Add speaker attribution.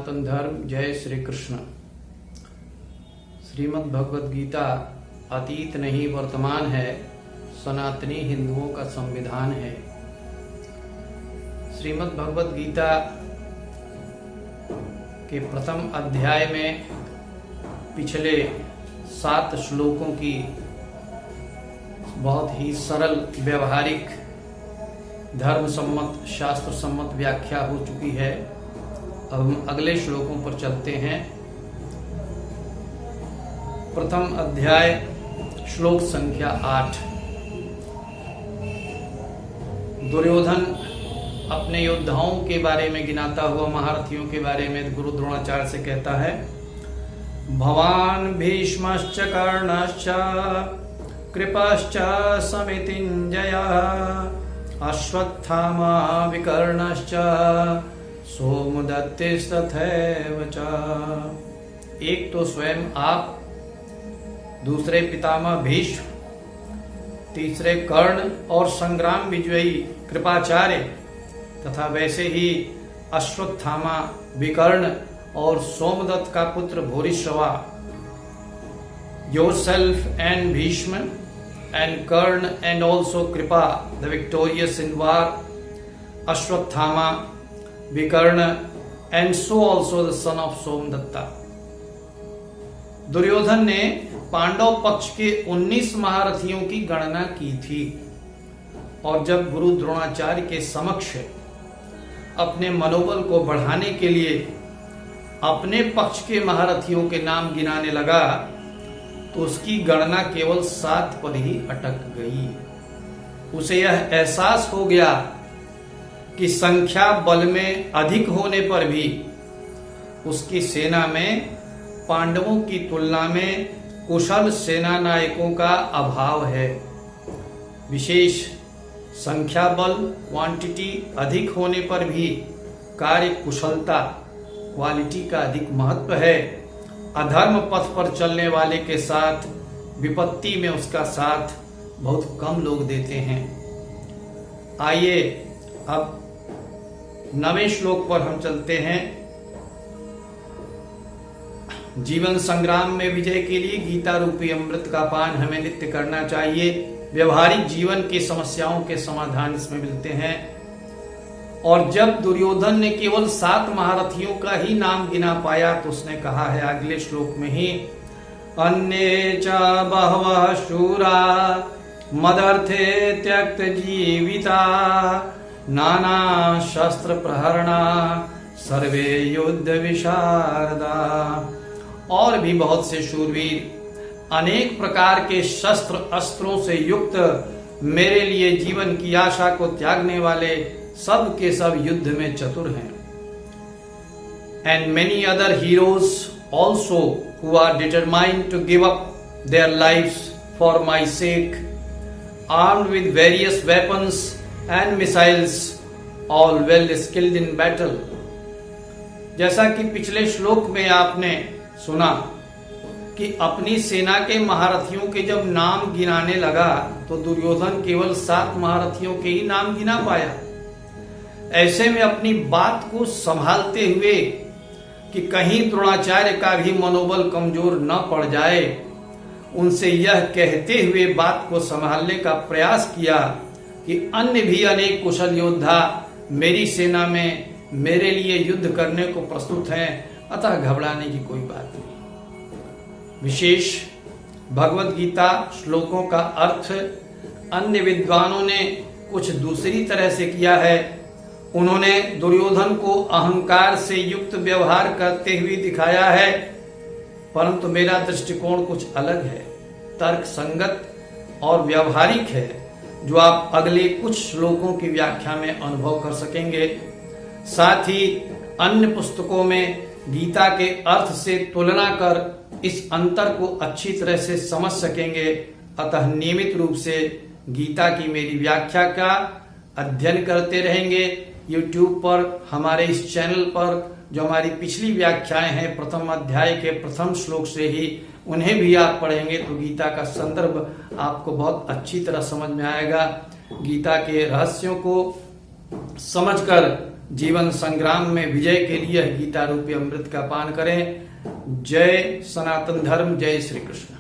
Speaker 1: सनातन धर्म। जय श्री कृष्ण। श्रीमद् भगवद गीता अतीत नहीं वर्तमान है, सनातनी हिंदुओं का संविधान है। श्रीमद् भगवद गीता के प्रथम अध्याय में पिछले 7 श्लोकों की बहुत ही सरल, व्यवहारिक, धर्म सम्मत, शास्त्र सम्मत व्याख्या हो चुकी है। अब हम अगले श्लोकों पर चलते हैं। प्रथम अध्याय श्लोक संख्या 8। दुर्योधन अपने योद्धाओं के बारे में गिनाता हुआ, महारथियों के बारे में गुरु द्रोणाचार्य से कहता है, भवान भीष्मश्च कर्णश्च कृपश्च समितिञ्जयः अश्वत्थामा विकर्णश्च सोमदत्तिस्तथैव च। एक तो स्वयं आप, दूसरे पितामह भीष्म, तीसरे कर्ण और संग्राम विजयी कृपाचार्य, तथा वैसे ही अश्वत्थामा, विकर्ण और सोमदत्त का पुत्र Bhurishrava. Yourself and Bhishma and Karna and also Kripa, the victorious in war, Ashwatthama, Vikarna, and so also the son of Somdatta। Duryodhan ने पांडव पक्ष के 19 महारथियों की गणना की थी, और जब गुरु द्रोणाचार्य के समक्ष अपने मनोबल को बढ़ाने के लिए अपने पक्ष के महारथियों के नाम गिनाने लगा, तो उसकी गणना केवल 7 पर ही अटक गई। उसे यह एहसास हो गया कि संख्या बल में अधिक होने पर भी उसकी सेना में पांडवों की तुलना में कुशल सेना नायकों का अभाव है। विशेष संख्या बल, क्वांटिटी अधिक होने पर भी कार्य कुशलता, क्वालिटी का अधिक महत्व है। अधर्म पथ पर चलने वाले के साथ विपत्ति में उसका साथ बहुत कम लोग देते हैं। आइए अब 9वें श्लोक पर हम चलते हैं। जीवन संग्राम में विजय के लिए गीता रूपी अमृत का पान हमें नित्य करना चाहिए। व्यवहारिक जीवन की समस्याओं के समाधान इसमें मिलते हैं। और जब दुर्योधन ने केवल 7 महारथियों का ही नाम गिना पाया, तो उसने कहा है अगले श्लोक में ही, अन्ये च बहवः शूरा मदर्थे त्यक्त जीविता नाना शस्त्र प्रहरणा सर्वे युद्ध विशारदा। और भी बहुत से शूरवीर अनेक प्रकार के शस्त्र अस्त्रों से युक्त, मेरे लिए जीवन की आशा को त्यागने वाले सब के सब युद्ध में चतुर हैं। And many other heroes also who are determined to give up their lives for my sake, armed with various weapons and missiles, all well skilled in battle. जैसा कि पिछले श्लोक में आपने सुना कि अपनी सेना के महारथियों के जब नाम गिनाने लगा, तो दुर्योधन केवल 7 महारथियों के ही नाम गिना पाया। ऐसे में अपनी बात को संभालते हुए कि कहीं द्रोणाचार्य का भी मनोबल कमजोर न पड़ जाए, उनसे यह कहते हुए बात को संभालने का प्रयास किया कि अन्य भी अनेक कुशल योद्धा मेरी सेना में मेरे लिए युद्ध करने को प्रस्तुत हैं, अतः घबराने की कोई बात नहीं। विशेष भगवद गीता श्लोकों का अर्थ अन्य विद्वानों ने कुछ दूसरी तरह से किया है। उन्होंने दुर्योधन को अहंकार से युक्त व्यवहार करते हुए दिखाया है, परंतु मेरा दृष्टिकोण कुछ अलग है, तर्क संगत और व्यवहारिक है, जो आप अगले कुछ श्लोकों की व्याख्या में अनुभव कर सकेंगे। साथ ही अन्य पुस्तकों में गीता के अर्थ से तुलना कर इस अंतर को अच्छी तरह से समझ सकेंगे। अतः नियमित रूप से गीता की मेरी व्याख्या का अध्ययन करते रहेंगे। YouTube पर हमारे इस चैनल पर जो हमारी पिछली व्याख्याएं हैं प्रथम अध्याय के प्रथम श्लोक से ही, उन्हें भी आप पढ़ेंगे तो गीता का संदर्भ आपको बहुत अच्छी तरह समझ में आएगा। गीता के रहस्यों को समझकर जीवन संग्राम में विजय के लिए गीता रूपी अमृत का पान करें। जय सनातन धर्म, जय श्री कृष्ण।